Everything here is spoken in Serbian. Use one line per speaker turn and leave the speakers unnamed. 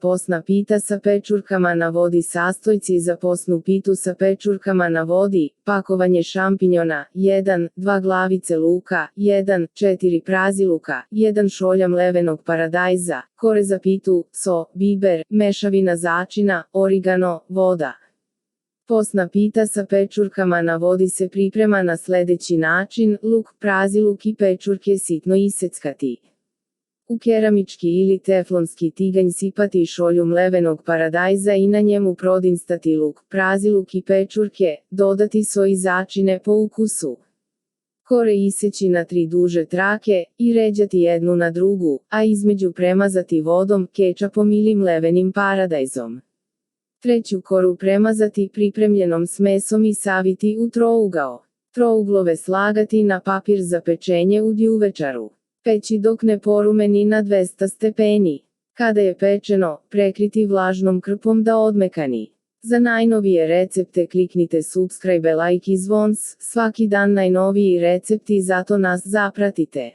Posna pita sa pečurkama na vodi. Sastojci za posnu pitu sa pečurkama na vodi: pakovanje šampinjona 1, 2 glavice luka 1, 4 praziluka 1 šolja mlevenog paradajza, kore za pitu, so, biber, mešavina začina, origano, voda. Posna pita sa pečurkama na vodi se priprema na sledeći način: luk, praziluk i pečurke sitno iseckati. U keramički ili teflonski tiganj sipati šolju mlevenog paradajza i na njemu prodinstati luk, praziluk i pečurke, dodati so i začine po ukusu. Kore iseći na 3 duže trake i ređati jednu na drugu, a između premazati vodom, kečapom ili mlevenim paradajzom. Treću koru premazati pripremljenom smesom i saviti u trougao. Trouglove slagati na papir za pečenje u djuvečaru. Peći dok ne porumeni na 200 stepeni. Kada je pečeno, prekriti vlažnom krpom da odmekani. Za najnovije recepte kliknite subscribe, like i zvons, svaki dan najnoviji recepti, zato nas zapratite.